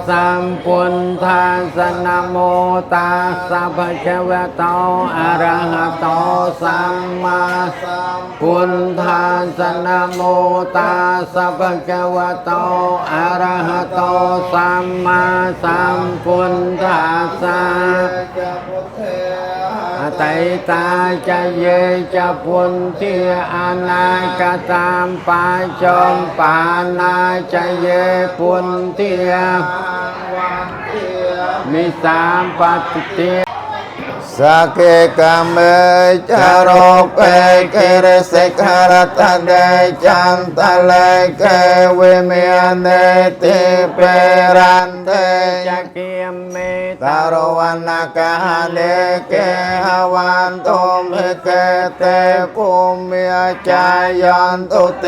สัมพุทธัสสะนะโมตัสสะภะคะวะโตอะระหะโตสัมมาสัมพุทธัสสะนะโมตัสสะภะคะวะโตอะระหะโตสัมมาสัมพุทธัสสะอตัยตาจะเยจะพุนเทียอนาคตามปาจอมปานาจะเยพุนเทียมิสามปฏิเตสักเกกัมเมจารกเปเกเรสกรตันเดจันตะเลเกเวเมียนเดติเปรันเดจักเกียมเมตารวันนากาเดเกหวันตุมเกเตปุมเมียจายันตุเต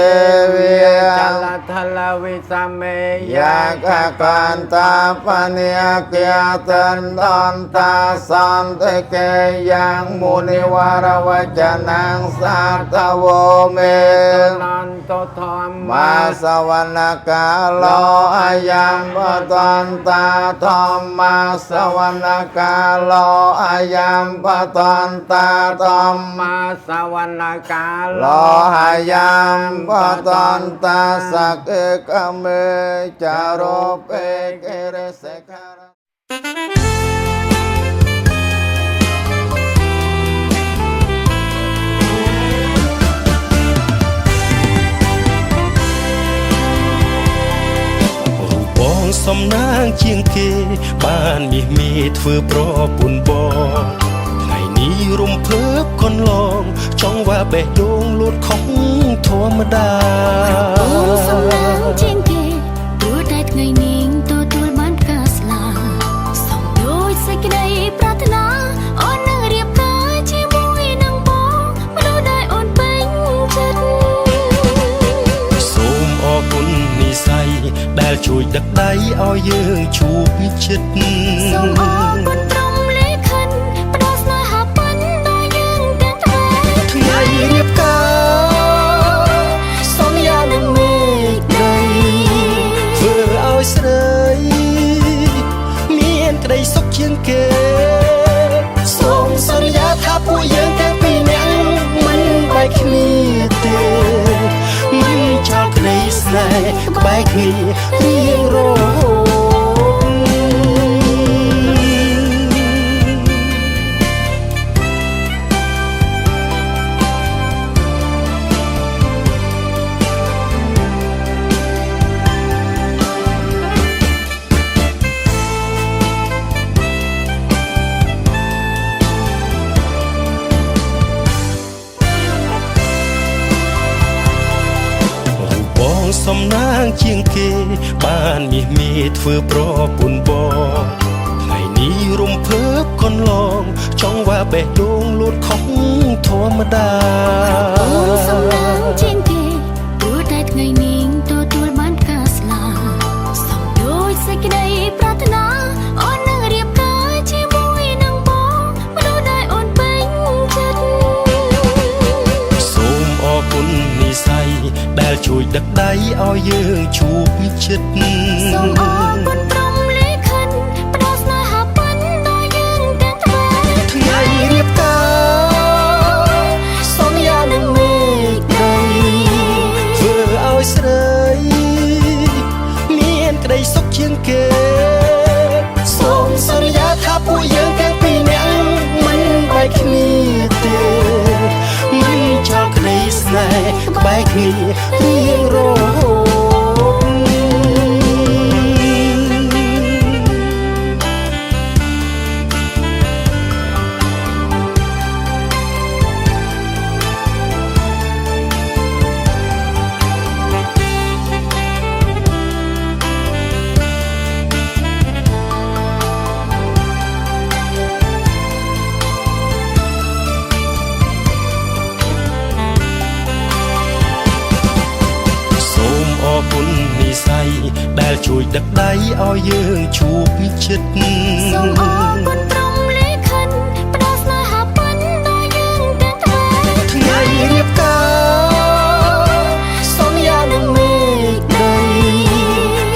วิยจัลทัลวิสเมยากกันตาปนิยเกียตันตันตาสันเตเกยังมุนิวารวจนังสัตโวเมนันโตธรรมมาสวรรคาโลอายังปตันตาธรรมาสวรรคาโลอายังปตันตาธรรมาสวรรคาโลอายังปตันตาสักเกเมจารเปเกเรสกาសំណាងជាងគេបានមាសធ្វើប្រពន្ធបងថ្ងៃនេះរំភើបកន្លងចង់ว่าបេះដូងលូតខុសធម្មតាសំណាងជាងគេព្រោះតែថ្ងៃនេះទទួលបានការស្លាសំដូចសេចក្តីប្រាថ្នាអូននឹងរៀបការជាមួយនឹងបងមនុស្សដែលអូនពេញចិត្តសូមអរគុណនិស្ស័យដែលជួយដឹកដៃឲ្យយើងជួបវិចិត្រសូមអរគុណត្រង់លេខិនផ្ដល់ស្នេហាពិនដល់យើងទាំងថ្ងៃរៀបការសូមយ៉ាងនឹងមេឃដីធ្វើឲ្យស្រីមានក្តីសុខជាងគេសូមសន្យាថាពួកយើងទាំងពីរនាក់មិនបែកគ្នាទេមិនចោលក្តីស្នេហ៍ក្បែរគ្នារៀងរហូតសំណាងជាងគេបានមាសធ្វើប្រពន្ធបងថ្ងៃនេះរំភើបកន្លងចង់ว่าបេះដូងលូតខុសធម្មតាសំណាងជាងគេព្រោះតែថ្ងៃនេះទទួលបានការស្លាសំដូចសេចក្តីប្រាថ្នាអូននឹងរៀបការជាមួយនឹងបងមនុស្សដែលអូនពេញចិត្តសូមអរគុណនិស្ស័យដែលជួយដឹកដៃឲ្យយើងជួបវិចិត្រសូមអរគុណត្រង់លេខិនផ្ដល់ស្នេហាពិនដល់យើងទាំងថ្ងៃរៀបការសូមយ៉ាងនឹងមេឃដីធ្វើឲ្យស្រីមានក្តីសុខជាងគេសូមសន្យាថាពួកយើងទាំងពីរនាក់មិនបែកគ្នាទេមិនចោលក្តីស្នេហ៍ក្បែរគ្នារៀងរហូតដែលជួយដឹកដៃឲ្យយើងជួបវិចិត្រសូមអរគុណត្រង់លេខិនផ្ដល់ស្នេហាពិនដល់យើងទាំងថ្ងៃរៀបការសូមយ៉ាងនឹងមេឃដី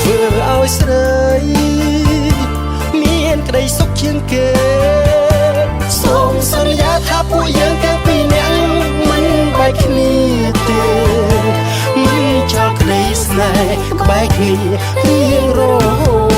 ធ្វើឲ្យស្រី គេសូមសន្យាថាពួកយើងទាំងពីរនាក់មិនបែកគ្នាទេមិនចោលក្តីស្នេហ៍ក្បែរគ្នារៀងរហូត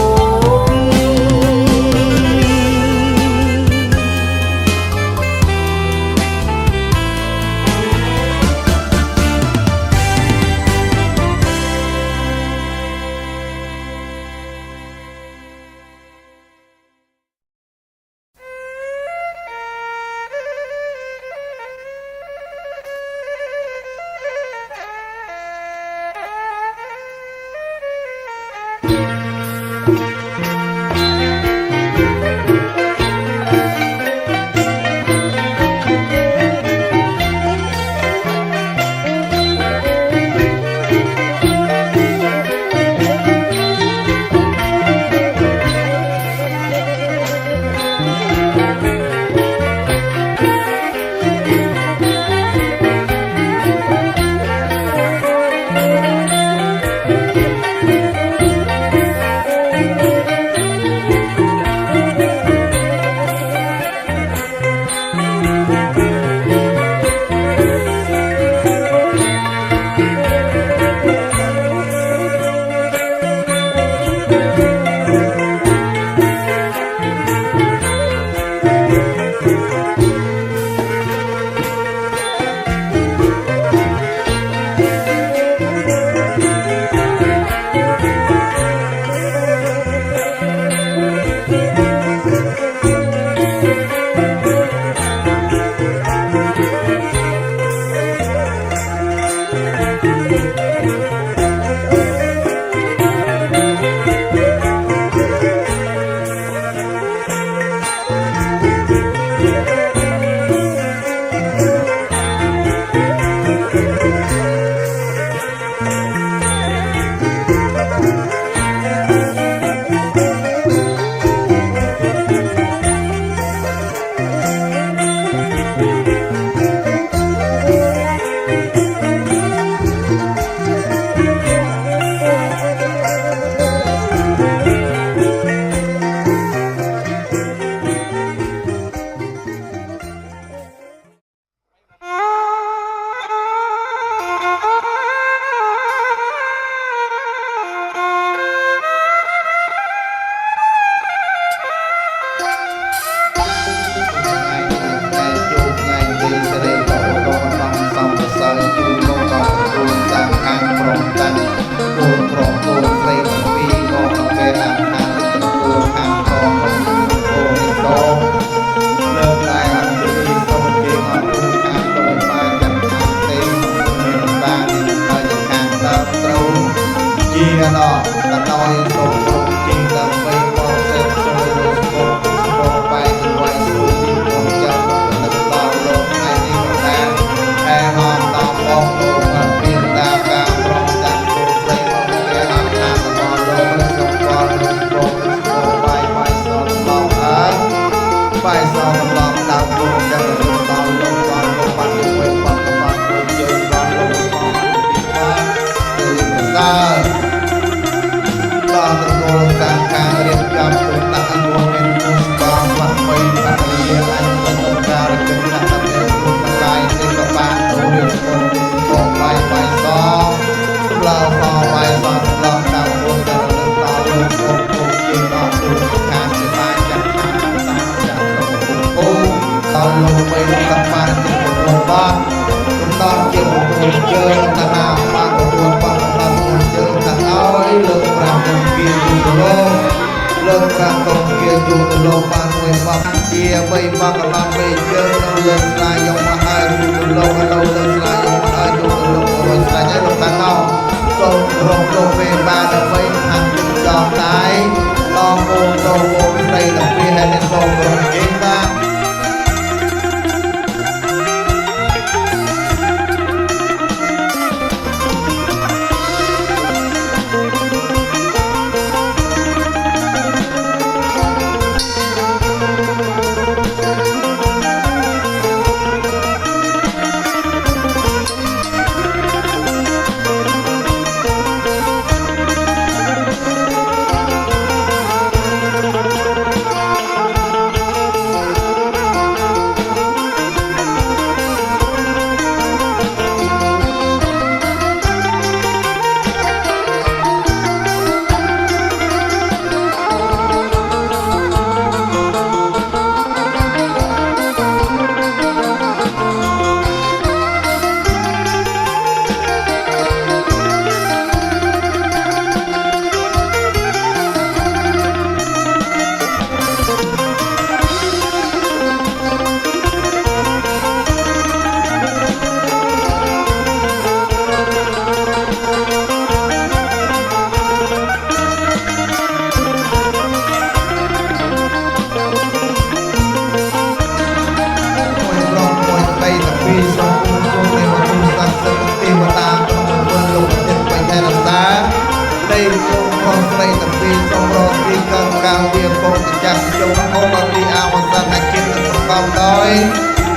องต้อย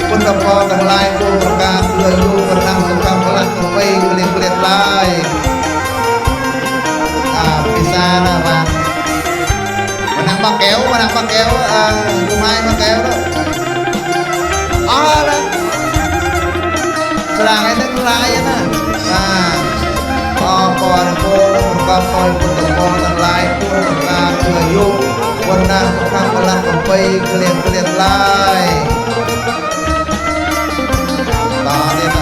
คุณตะพอทั้งหลายผู้ประกาศเพื่ออยู่บนนำสงครามพลังของไปเกลียดเกลียดลายพิซานะมานั่งมาแก้วทำไมมาแก้วđó đó serang itu mulai naพอโกก็คอยคนตะโกนทั้งหลายผู้ประกาศเพื่ออยู่บนนำสงครามพลังของไปเกลียดเกลียดลายตอนนี้นะ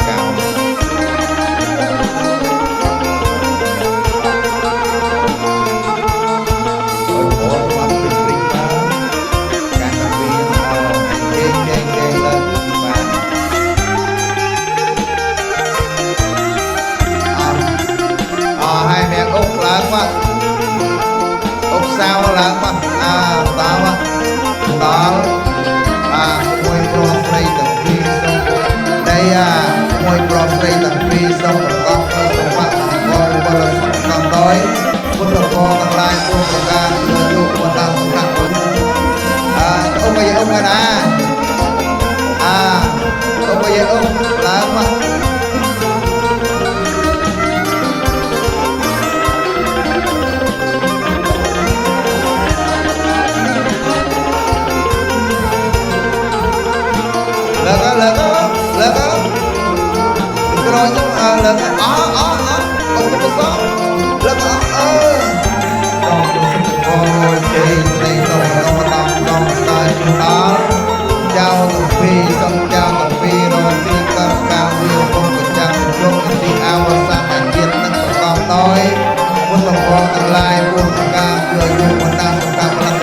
เก่าโอ้โหความปริ้งมาการทำวีเก่งเลยมาให้แม่อกล้างมาอกสาวล้างมาตามาตามวยปลอมใส่ตะปีส่งได้มวยปลอมใส่ตะปีส่งประกอบด้วยสมบัติบริบทคำด้อยพุทธพรทั้งหลายผู้ประกาศเพื่อลูกวันดาวสำคัญông bây giờ ông cái nè ông bây giờ ôngล้างมาlỡ có cái rồi chứ lỡ cái ông không có sao lỡ có ôi chị đây tông sai chúng ta chào tổng phi xong chào tổng phi rồi xin tất cả nhiều không có chẳng chung thì ao sang hành chiến tất cả con tôi muốn tổng con tương lai muốn ca cười dùng một năm tổng ca một lần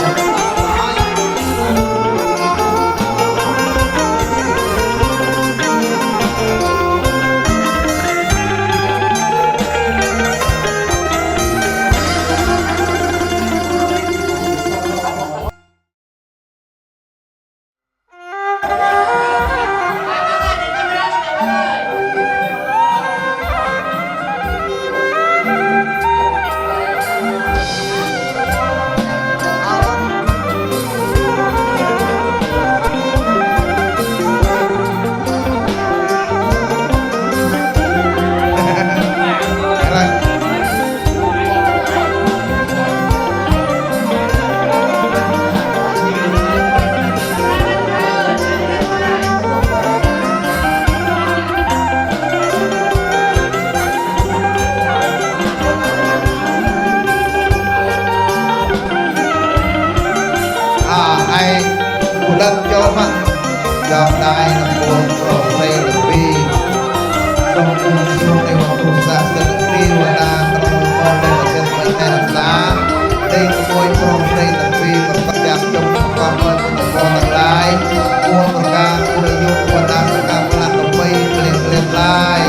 lần cho mà dòng đài là buồn rồi đây là vì trong cùng xuống đây mà cùng xa sân vì và ta trong con đây là sân với tay làm giá đây là môi trong đây là vì và tất cả trong con ơi của con là lại buồn và ca của đời dụng và ta sẽ cảm là tổng bây liền lại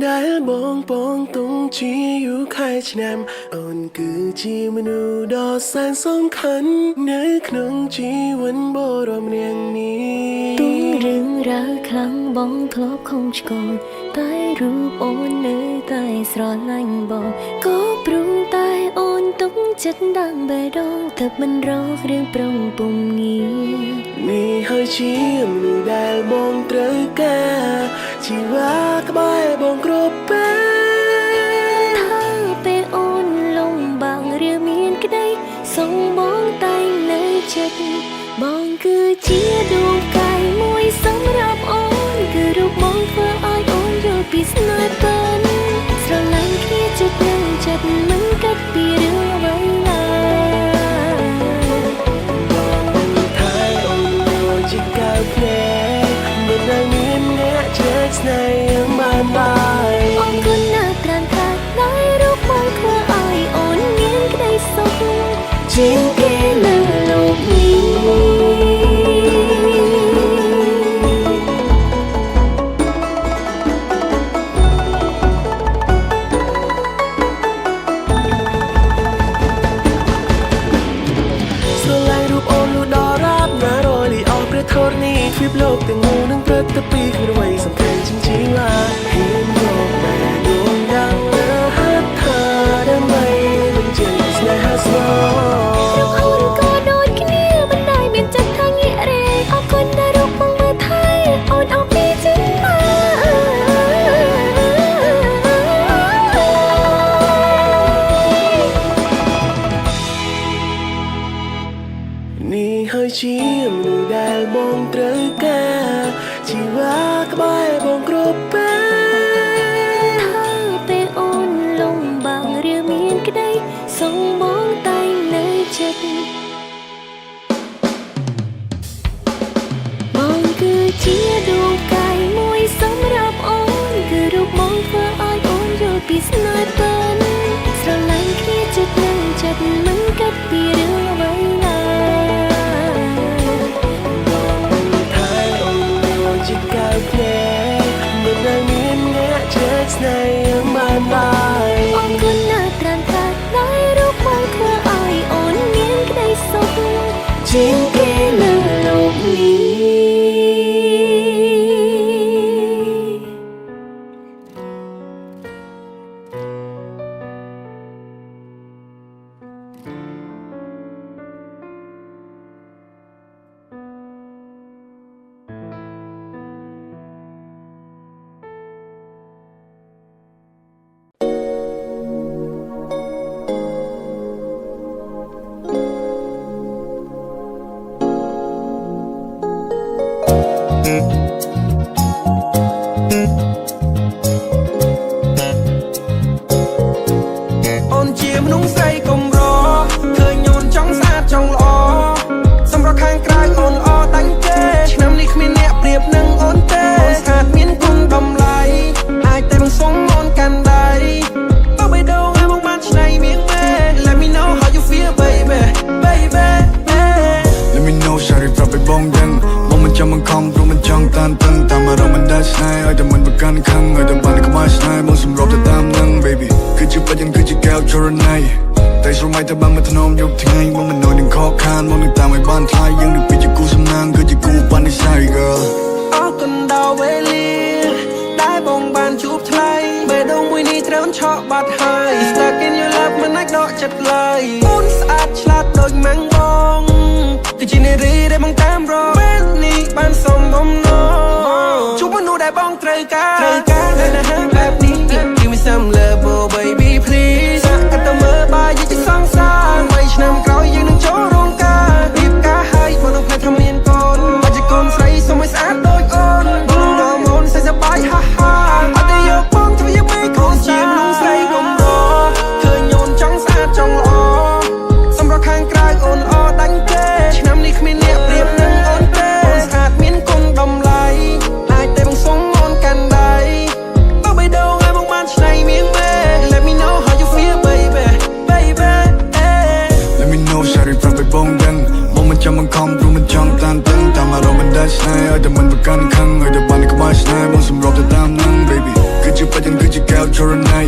ដែលបងពងទុងជាយូរខែឆ្នាំអូនគឺជាមនុស្សដ៏សែនសំខាន់នៅក្នុងជីវិតបរមនាងនេះទុំរឿងរ៉ាវខ្លាំងបងធ្លាប់ខំឆ្កល់តែរូបអូននៅតែស្រឡាញ់បងក៏ព្រមតែអូនទុំ ចិត្តđang bề đong tập mình rõ riêng prong bùng nghi នេះហើយជាមនុស្សដែលបងត្រូវការជីវ៉ាក្បែរបងគ្រប់ពេល ថាពេលអូនលំបាករៀងមានក្តីសូមបងតែងនៅចិត្តបងគឺជាដួងកាយមួយសម្រាប់អូនគឺរូបបងធ្វើឲ្យអូនយល់ពីស្នេហ៍ពិនស្រឡាញ់គ្នាចិត្តនឹងចិត្តមិនកាត់ពីរឿងអ្វីឡើយ ថាអូនមកជាកៅភ្នែកមិនដែលមានអ្នកជឿស្នេហ៍យ៉ាងបានឡើយ អរគុណណាស់ត្រាំថាដែលរូបបងធ្វើឲ្យអូនមានក្តីសុខជាងគេនៅលោកនេះ ស្រឡាញ់រូបអូនលូដល់រាបណារយលីអស់ព្រះធរនេះទ្វីបលោកទាំងមូលនឹងព្រឹត្តពីគ្មានអ្វីសំខាន់ជាងជីវ៉ាហ៊ានយកតែដួងដាំលើហាត់ថាដើម្បីបញ្ចេញស្នេហាស្មោ រូបអូនក៏ដូចគ្នាមិនដែលមានចិត្តថាងាករេអរគុណដែលរូបបងមើលថែអូនអស់ពីចិត្តណា នេះហើយជាមនុស្សដែលបងត្រូវការជីវ៉ាក្បែរបងគ្រប់ពេល ថាពេលអូនលំបាករៀងមានក្តីសូមបងតែងនៅចិត្តបងគឺជាដួងកាយមួយសម្រាប់អូនគឺរូបបងធ្វើឲ្យអូនយល់ពីស្នេហ៍ពិនស្រឡាញ់គ្នាចិត្តនឹងចិត្តមិនកាត់ពីរឿងអ្វីឡើយ ថាអូនមកជាកៅភ្នែកមិនដែលមានអ្នកជឿស្នេហ៍យ៉ាងបានឡើយ អរគុណណាស់ត្រាំថាដែលរូបបងធ្វើឲ្យអូនមានក្តីសុខជាងគេនៅលោកនេះ អូនជាមនុស្សស្រីកំរឃើញអូនចង់ស្អាតចង់ល្អសម្រាប់ខាងក្រៅអូនល្អដាញ់ទេឆ្នាំនេះគ្មានអ្នកប្រៀបនឹងអូនទេអូនស្អាតមានគុណតម្លៃអាចតែបង្សុំអូនកាន់ដៃបើបីដងឲ្យមកបានឆ្នៃមៀងមេ Let me know how you feel baby baby Let me know សារីប្រាប់ឲ្យបងដឹងមកមិនចាំបង្ខំព្រោះមិនចង់តានតឹងតាមអារម្មណ៍មិនដែលស្នេហ៍ឲ្យតែមិនប្រកាន់ខឹងឲ្យតែបានក្បែរស្នេហ៍បងសម្របទៅតាមនឹង baby គឺជាបញ្ញាគឺជាកែវចរណៃតែស្រមៃតែបានមកធ្នមយប់ថ្ងៃមកមិននៅនឹងខកខានមកនឹងតាមឲ្យបានថ្លៃយើងនឹងពីជាគូសំណាងគឺជាគូបាននិស័យ girl អរគុណដល់វេលាដែលបងបានជួបថ្លៃបេះដូងមួយនេះត្រូវឆក់បាត់ហើយ Stuck in your love មិនអាចដកចិត្តឡើយអូនស្អាតឆ្លាតដូចម៉ាំងបងគឺជានារីដែលបងតាមរកពេលនេះបានសមបំណងជួបមនុស្សដែលបងត្រូវការនៅណាបែបនេះ Give me some love oh baby please សាក់កាត់ទៅមើលបាយយីសងសា3ឆ្នាំក្រោយយើងនឹងចូលរោងការរៀបការហើយបងនឹងផ្លែថាមានកូនបាច់កូនស្រីសូមឲ្យស្អាតដូចអូនបងរំអូនសប្បាយហាហាអត់ទេយកបងធ្វើយ៉ាងម៉េចកូនជាមនុស្សស្រីកំរឃើញអូនចង់ស្អាតចង់ល្អសម្រាប់ខាងក្រៅអូនល្អដាញ់ទេឆ្នាំនេះគ្មានអ្នកប្រៀបនឹងអូនទេអូនស្អាតមានគុណតម្លៃអាចតែបង្សុំអូនកាន់ដៃបើបីដងឲ្យបងបានឆ្នៃមៀងមេ Let me know how you feel baby baby Let me know សារីប្រាប់ឲ្យបងដឹងមកមិនចាំបង្ខំព្រោះមិនចង់តានតឹងតាមអារម្មណ៍មិនដែលស្នេហ៍ឲ្យតែមិនប្រកាន់ខឹងឲ្យតែបានក្បែរស្នេហ៍បងសម្របទៅតាមនឹង baby គឺជាបញ្ញាគឺជាកែវចរណៃ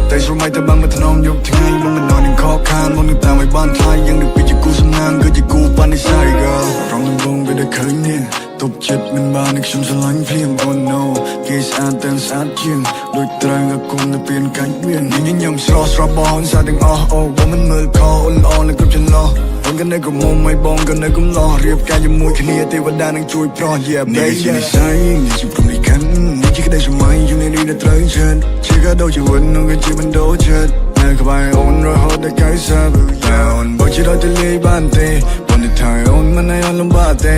តែស្រមៃតែបានមកធ្នមយប់ថ្ងៃមកមិននៅនឹងខកខានមកនឹងតាមឲ្យបានថ្លៃយើងនឹងពីជាគូសំណាងគឺជាគូបាននិស័យ girl រងនឹងបងវាដែលឃើញនេះ ตบចិត្តមិនបាននឹងខ្ញុំស្រឡាញ់ភ្លាម Oh no គេស្អាតទាំងស្អាតជាងដូចត្រូវតែគុំទៅពៀនកាច់មានញញឹមស្រស់ស្រស់បងស្អាតទាំងអស់អូបើមិនមើលខអូនល្អនឹងគ្រប់ចន្លោះបងក៏នៅកុំមុំមិនបងក៏នៅកុំលោះរៀបការជាមួយគ្នាទេវតានឹងជួយប្រោះ Yeah baby នេះជានិស័យនេះជាព្រំលិខិតនេះជាក្តីស្រមៃอยู่ในនេះត្រូវចិត្តជាក៏ដូចជាវិញនឹងជាមិនដូរចិត្តនៅក្បែរអូនរហូតដល់កៅសាបអូនបើជាដល់ទៅលេបានទេបងទៅថៃអូនមិនឲ្យលំបាកទេ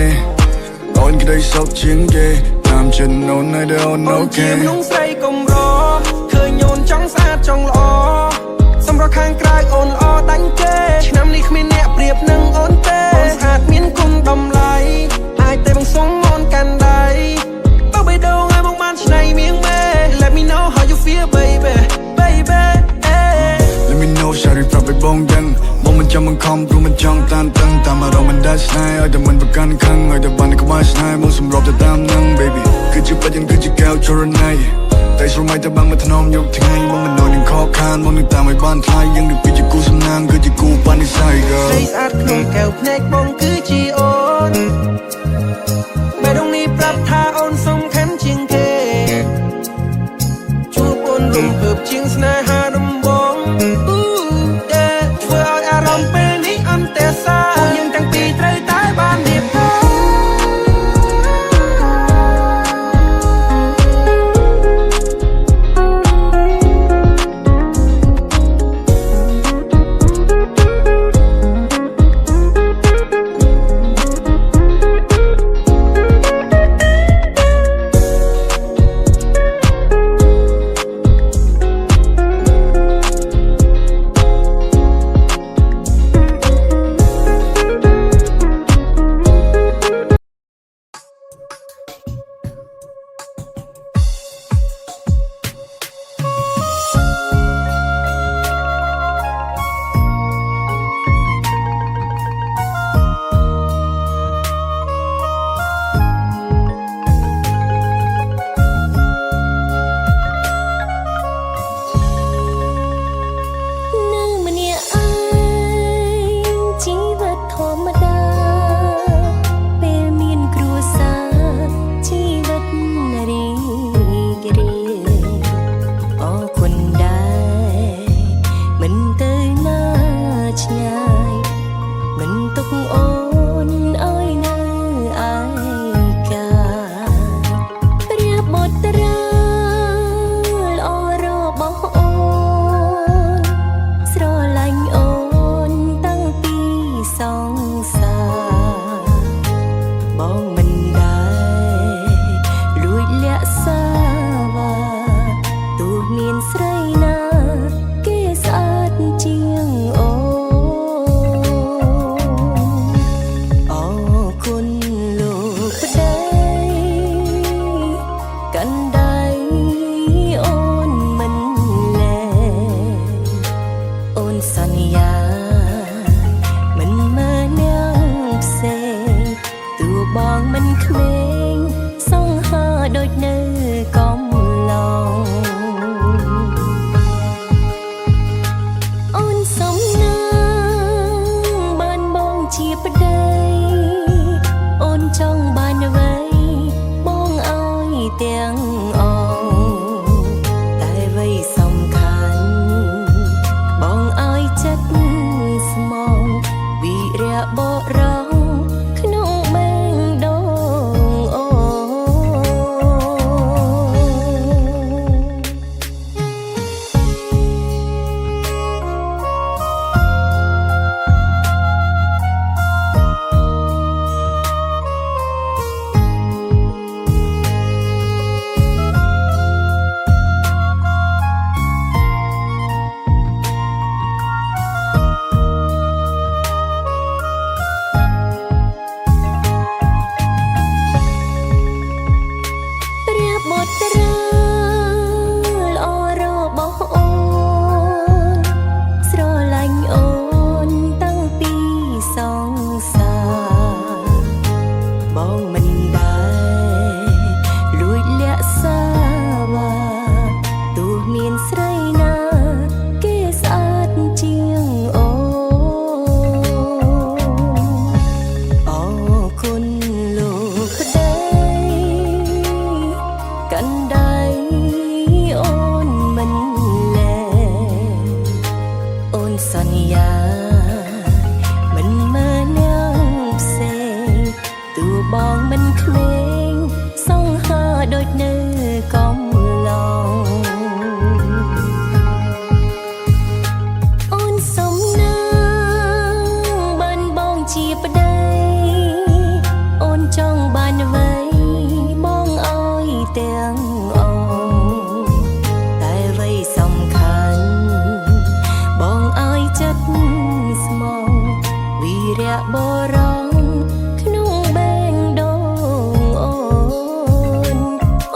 អូនក្តីសុខជាងគេតាមចិត្តអូននៅដល់អូនអូខេមនុស្សស្រីកុំរឃើញអូនចង់ស្អាតចង់ល្អសម្រាប់ខាងក្រៅអូនល្អដាញ់គេឆ្នាំនេះគ្មានអ្នកប្រៀបនឹងអូនទេអូនស្អាតមានគុណតម្លៃអាចតែបង្សុំអូនកាន់ដៃបើបេះដូងឲ្យមកបានឆ្នៃមៀងមេ Let me know how you feel baby baby Let me know ชาริប្រាប់ឲ្យបងដឹងបងមិនចាំបង្ខំព្រោះមិនចង់តានតឹងតាមអារម្មណ៍មិនដាច់ស្នេហ៍ឲ្យតែមិនប្រកាន់ខឹងឲ្យតែបានក្បែរស្នេហ៍បងសម្របទៅតាមនឹង baby គឺជាបាច់យ៉ាងគឺជាកែវចរណៃតែស្រមៃតែបានមកថ្នមយកថ្ងៃបងមិនដូចនឹងខកខានបងនឹងតាមឲ្យបានថ្លៃយើងនឹងពីជាគូសំណាងគឺជាគូបាននិស័យ girl ស្រីស្អាតក្នុងកែវភ្នែកបងគឺជាអូនបែរដងនេះប្រាប់ថាអូនសំខាន់ជាងគេជួបអូនរំភើបជាងស្នេហាដំបងធ្វើឲ្យអារម្មណ៍ពេលនេះអន្ទះសាយើងទាំងពីរត្រូវតែបានរៀបការ បរងក្នុងបែងដូង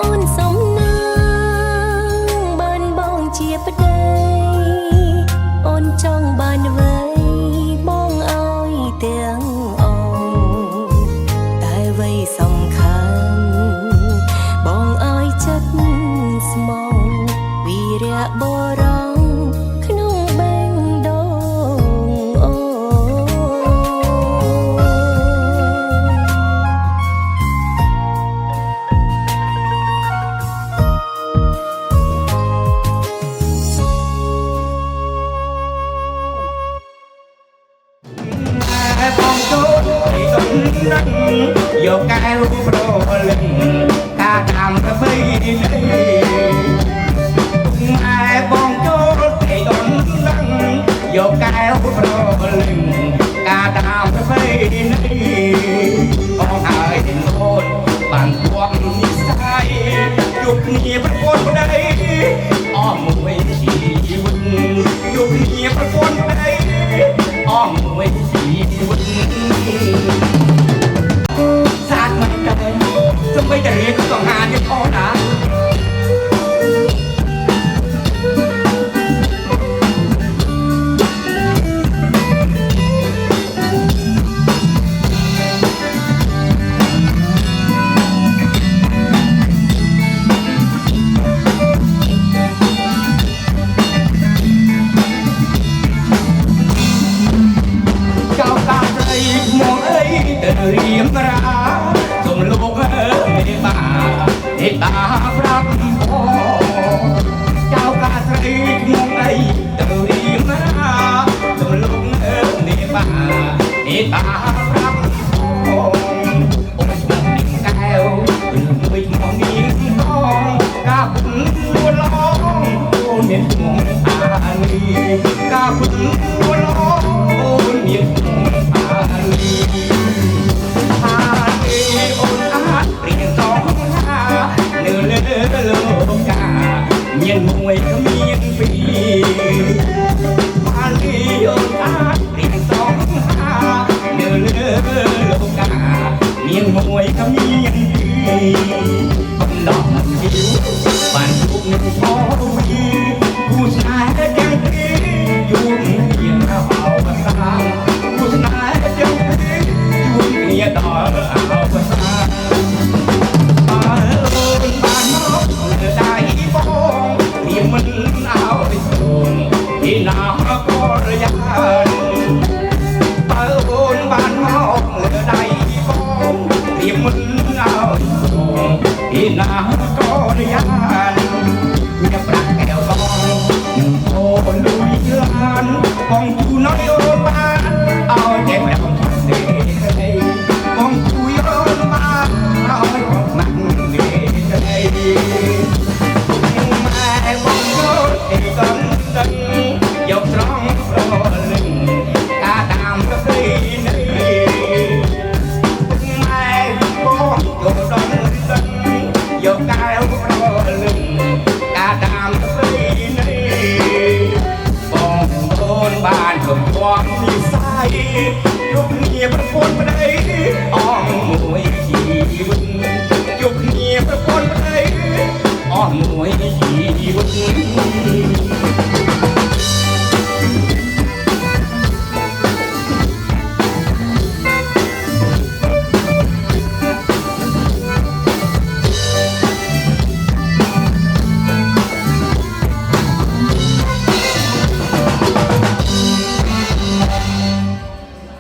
អូនសំណាងបានបងជាប្តីអូនចង់បានអ្វីបងឲ្យទាំងអងតែអ្វីសំខាន់បងឲ្យចិត្តស្មងវីរៈបរងក្នុងបែងដូងអូបងចូលទីដុនដឹងយកកែវប្រលឹងការតាមប្របីនេះម៉ែបងចូលទីដុនដឹងយកកែវប្រលឹងការតាមប្របីនេះបងហើយអូនបានគួងនិស័យជួបគ្នាប្រពន្ធប្តីអស់មួយជីវិតជួបគ្នាប្រពន្ធប្តីអស់មួយជីវិតសាទមិនទៅសំបីតែរៀនក៏ต้องหาទៀតអូនណារៀមរាសូមលោកមេបាមេតាប្រាប់ផងចៅកាស្រីខ្ញុំអីទៅរៀមរាសូមលោកមេបាមេតាប្រាប់ផងអូនស្ដាប់នេះកែវមួយមកមានផងកាប់ពួនឡងអូនមានមកអាលីកាប់ពួនឡងអូនមានមកអាលីព្រៀងសងហានៅលើលោកកាមានមួយគ្មានពីរបានលីអូនអាចព្រៀងសងហានៅលើលោកកាមានមួយគ្មានពីរបំដងយូរបានជួបនឹងឈរវីគូស្នេហ៍ទាំងពីរយូរមានអវសានគូស្នេហ៍ទាំងពីរជួបគ្នាដល់អវសានមិនឲ្យសូមពីណាក៏រយ៉ាបើអូនបានមកលើដៃបងពីមិនឲ្យសូមពីណាក៏រយ៉ាមានប្រាក់កែវបងនឹងអូនលុយឡានបងគូណយអូនបានឲ្យតែប្រំទេបងគូអូនបានឲ្យបងណាស់នេះបងចូលទីកំដិនយកត្រង់ប្រលឹងការតាមប្រពៃណីម៉ែបងចូលដល់ដិនយកកែវប្រលឹងការតាមប្រពៃណីបងអូនបានកំពងនិស័យជួបគ្នាប្រពន្ធប្តីអស់មួយជីវិតជួបគ្នាប្រពន្ធប្តីអស់មួយជីវិត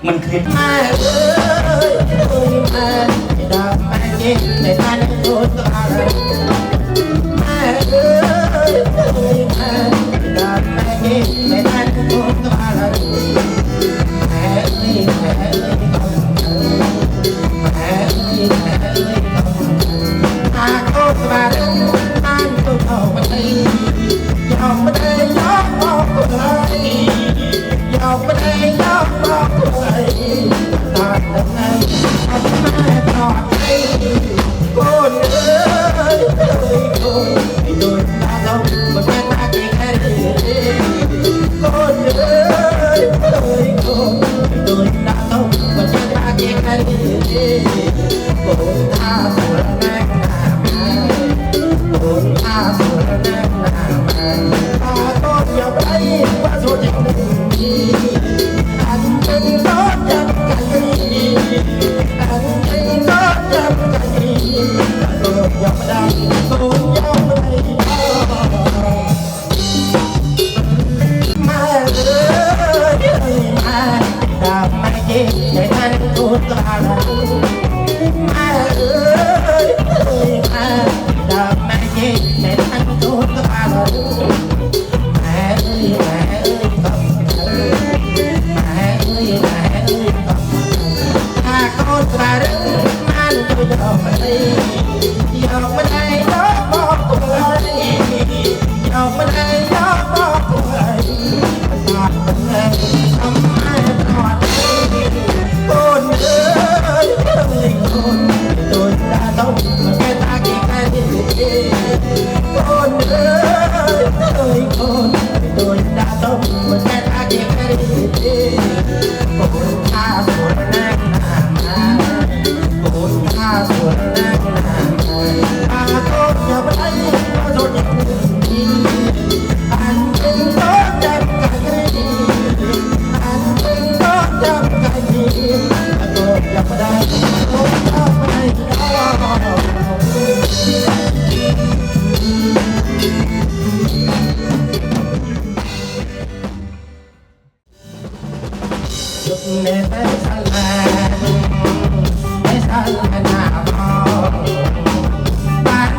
មិនឃើញម៉ែអើយអូនម៉ែដល់ម៉ែនេះតែថានឹងអូនស្អាតម៉ែអើយអូនម៉ែដល់ម៉ែនេះតែថានឹងអូនស្អាតម៉ែនេះម៉ែនេះម៉ែនេះម៉ែនេះអាកូនស្អាតបានទៅអត់ទៅយកមិនได้យកមកទៅយកមិនได้យកមកទៅតាទៅណាអត់ម៉ែប្រត់អីកូនអើយកូនឲ្យដូចតាទៅមិនមែនថាគេខែកូនអើយកូនឲ្យដូចតាទៅ Hãy subscribe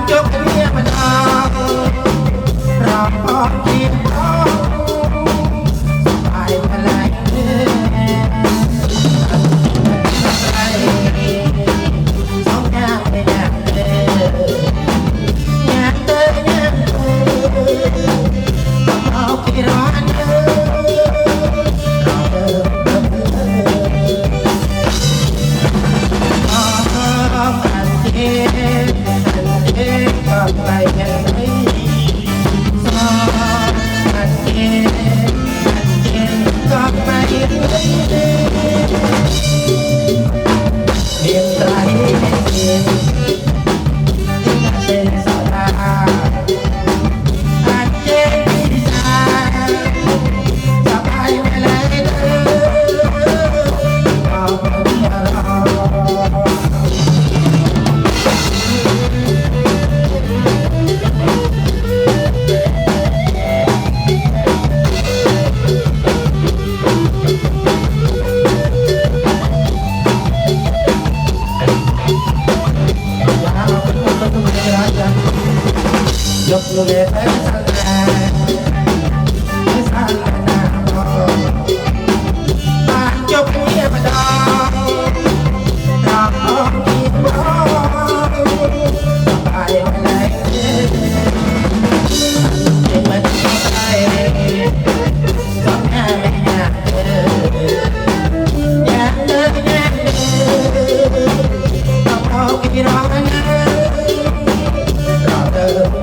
cho kênh Ghiền Mì Gõ để không bỏ lỡ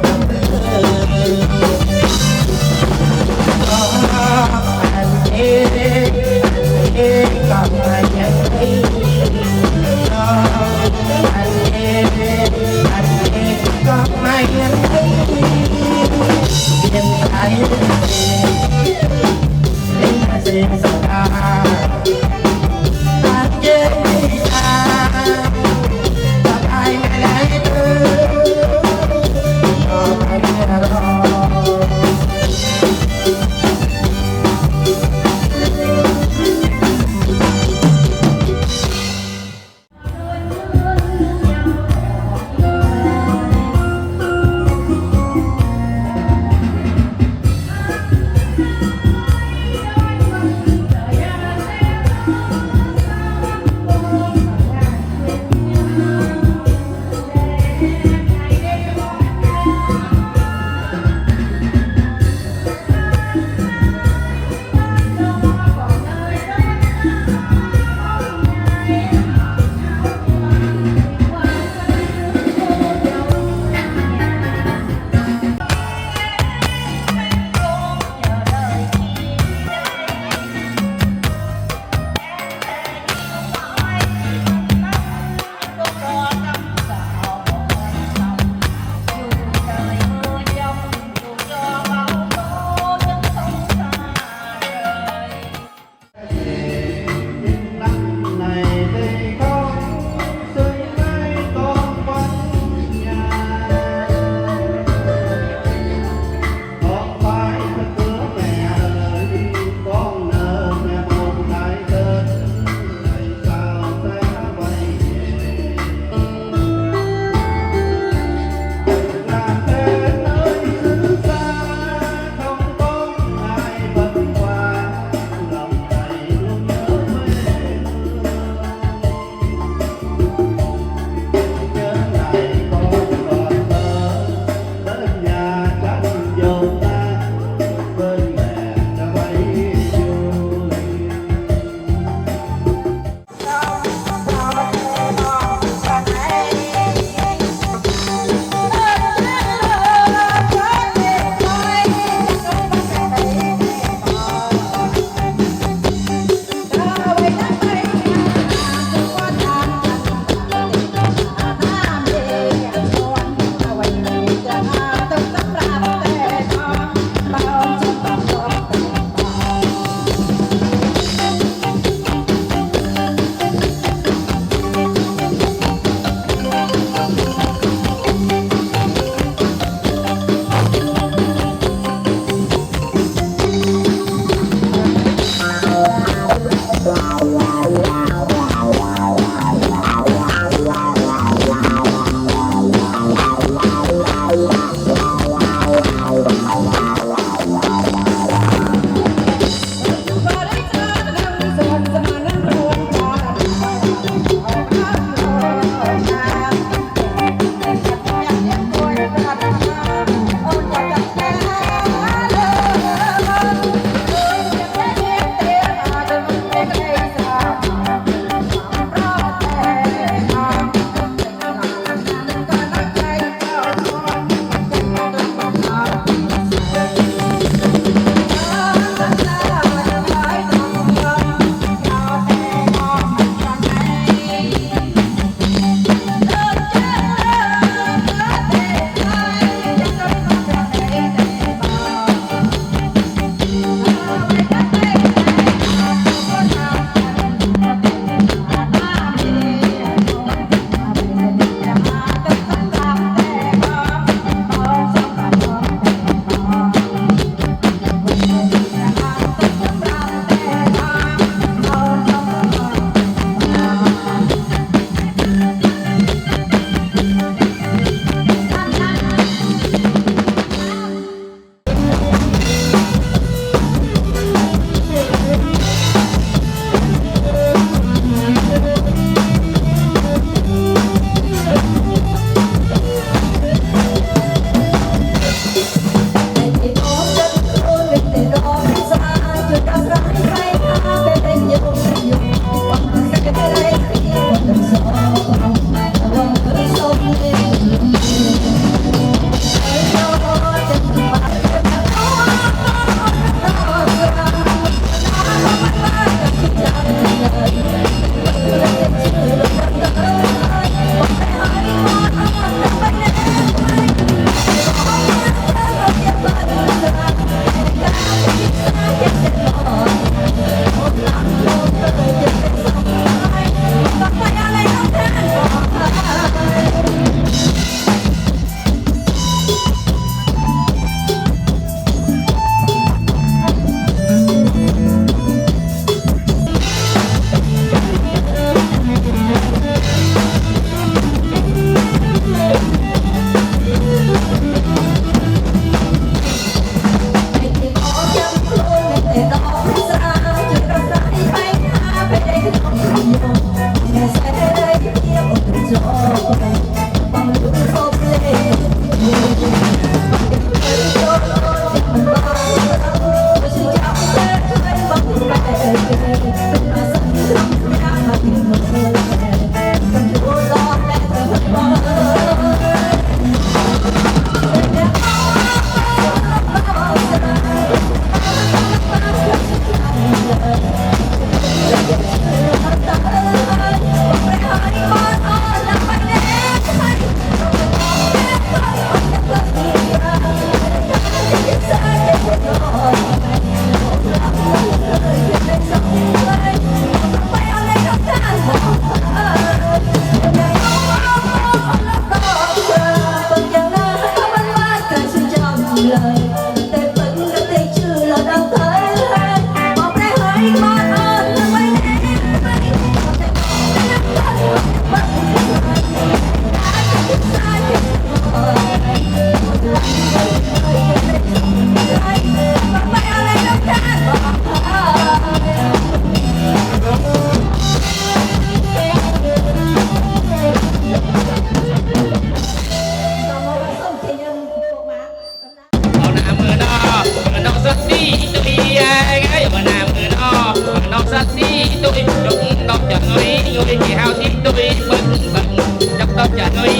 người nghèo thì tôi bận bận đọc tóc trả người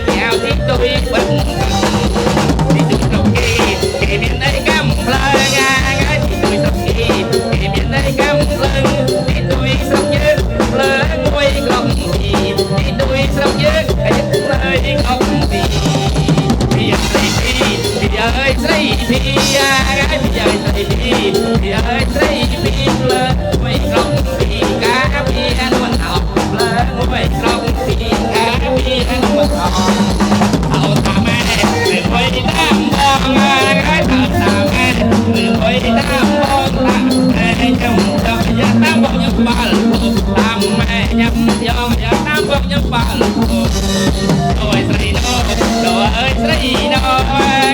nghèo thì tôi bận bận thì tôi trồng kề miền đây cam phơi ngang thì tôi trồng kề miền đây cam phơi thì tôi sống nhớ lỡ ngôi không thì tôi sống nhớ những lời không thì bây giờ ơi say phi gái bây giờ say phi bây giờ ơi say phi lỡ ngôi không thì cá phi ăn mình học lỡ ngôi không thì cá phi ăn mình học hậu ta mẹ người ngôi tam bông gái ta mẹ người ngôi tam bông tam trong giờ tam bông nhấp ba tam mẹ nhấp giờ tam bông nhấp ba đôi say đó đôi say đó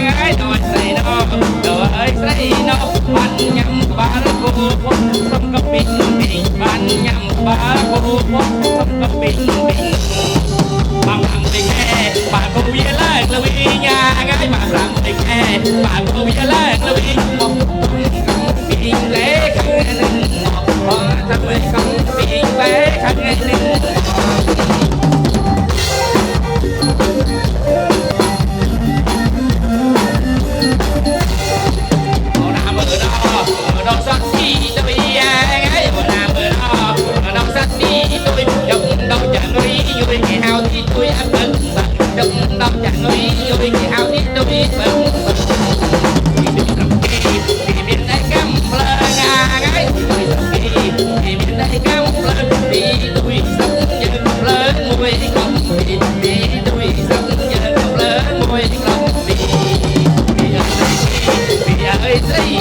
gái đôi say đó đôi say đó ban nhắm ba cô không có bình bình ban nhắm ba cô không có bình bình bằng thằng tình nghe bà cô biết là vì nhà gái mà làm tình nghe bà cô biết là vì một bình lễ khăn còn thằng mày không bình lễ khăn đó sát đi tôi gái mà làm ở đó sát đi tôi trong đâu chẳng nuôi người nghèo thì tôi ăn bận trong đâu chẳng nuôi người nghèo thì tôi bận thì miền đây cam phơi gái tôi sống thì miền đây cam phơi thì tôi sống như lớn ngôi không thì tôi sống như lớn ngôi không vì bây giờ ơi say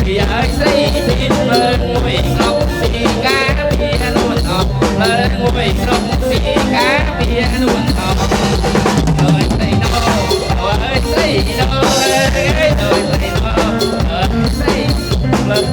bây giờ say phi lên ngôi không thì cá phi luôn học lên ngôi không thì cá phi luôn học rồi say nó rồi say nó rồi say nó rồi say lên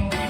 អ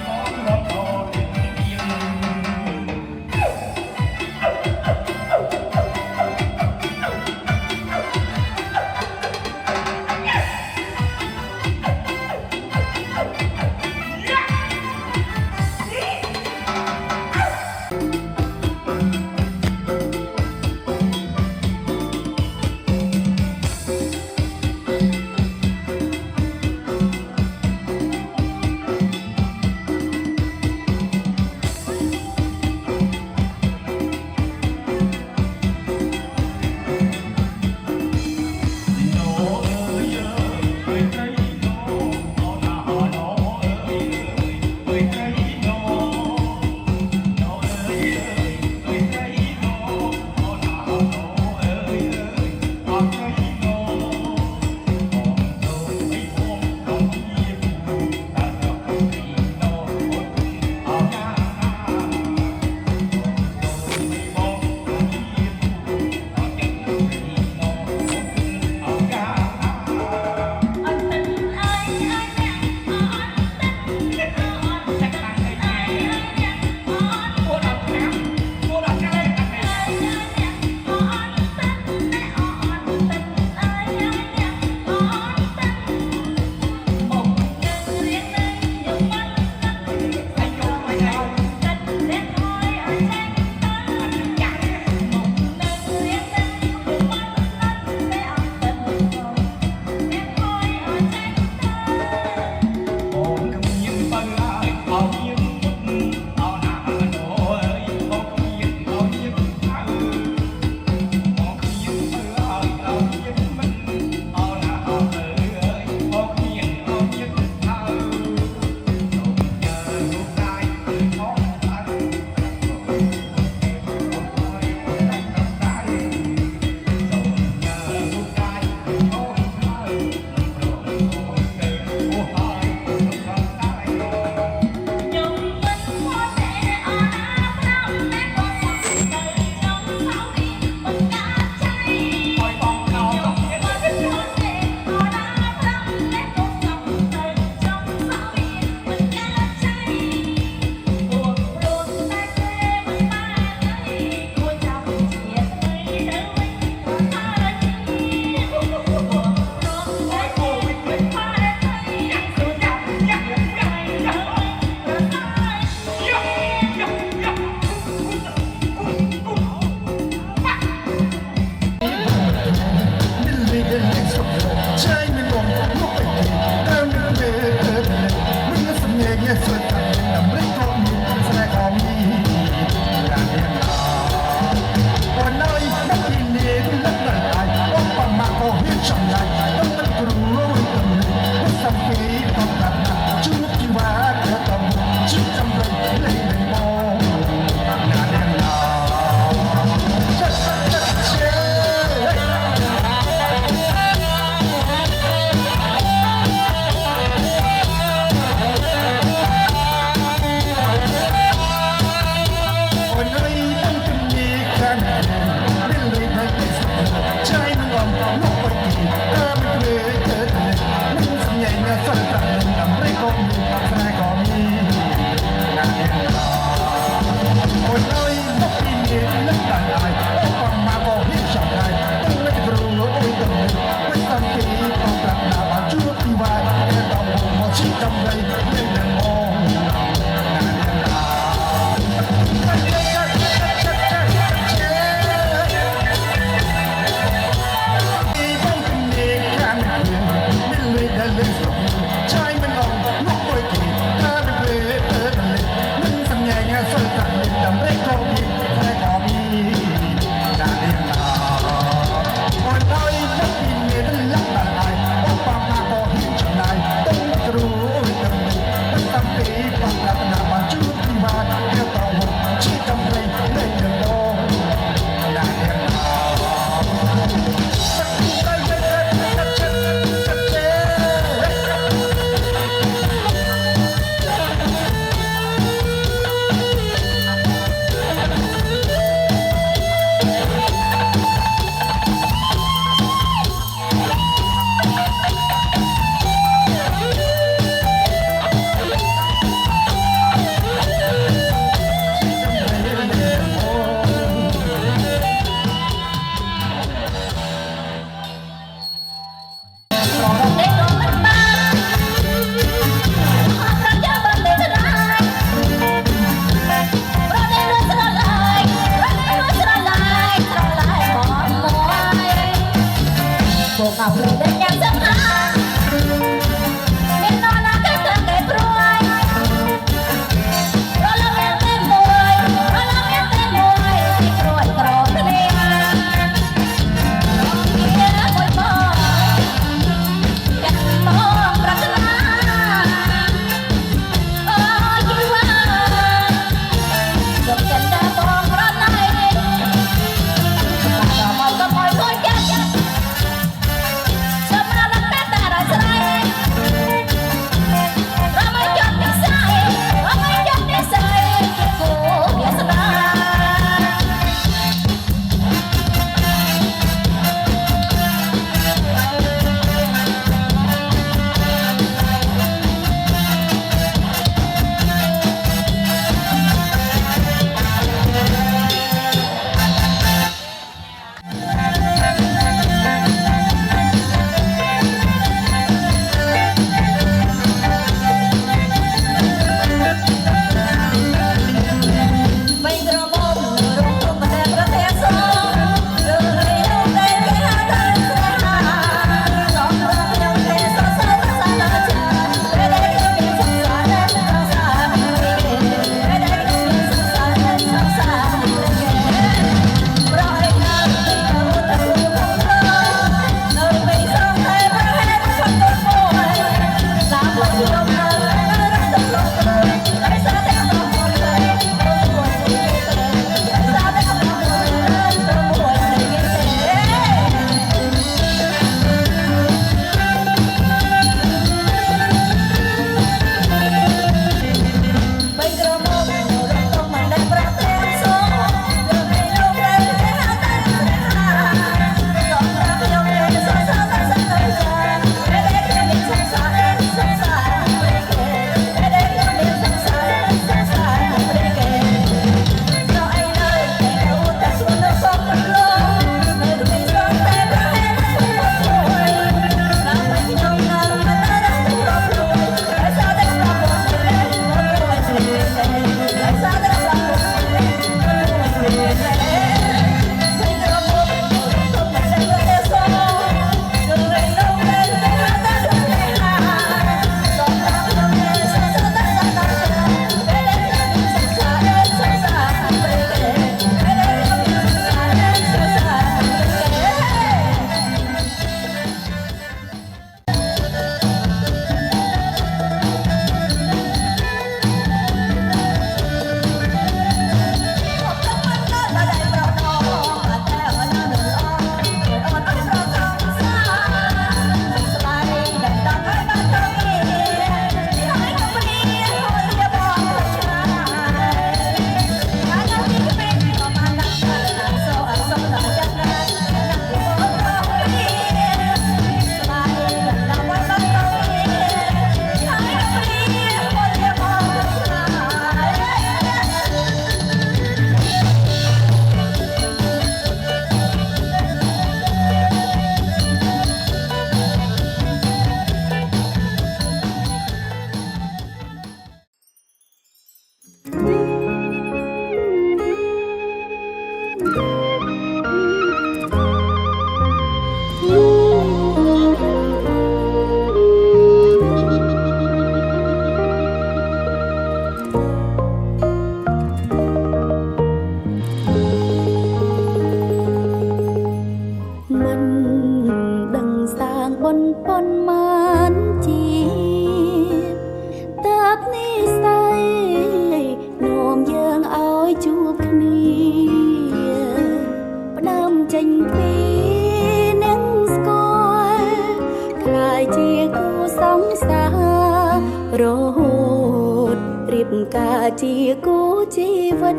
ជាគូជីវិត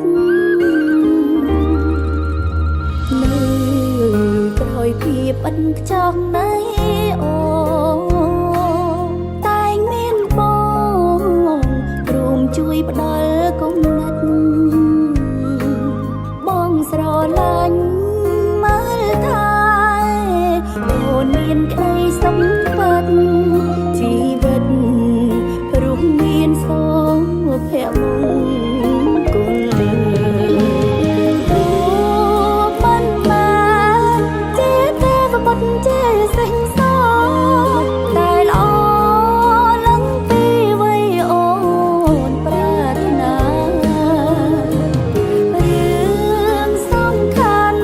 នៅ ភាពឥតខ្ចោះនៃអូតែងមានបងព្រមជួយផ្ដល់គំនិតបងស្រឡាញ់មើលថាអូនមានក្តីសម្បត្តិជីវិតរស់មានសុភមង្គលជាសេះសតែល្អឡើងពីវ័យអូនប្រាថ្នារឿងសំខាន់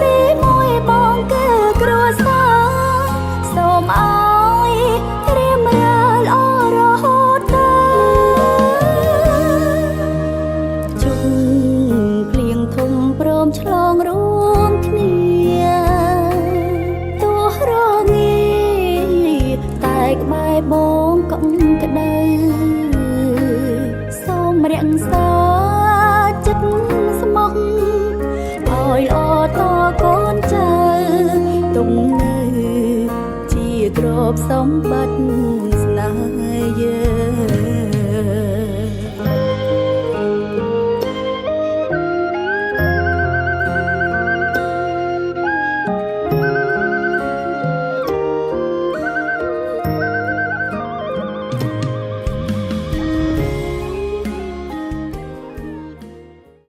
ទីមួយបងគឺគ្រួសារសូមឲ្យរៀបរាល់ល្អរហូតដល់ជុំភ្លៀងធំព្រមឆ្លងរួមគ្នាក្បែរបងកុំក្ដៅសូមរក្សាចិត្តស្មោះឲ្យល្អតកូនចៅទុំនៅជាទ្រព្យសម្បត្តិស្នេហ៍យើង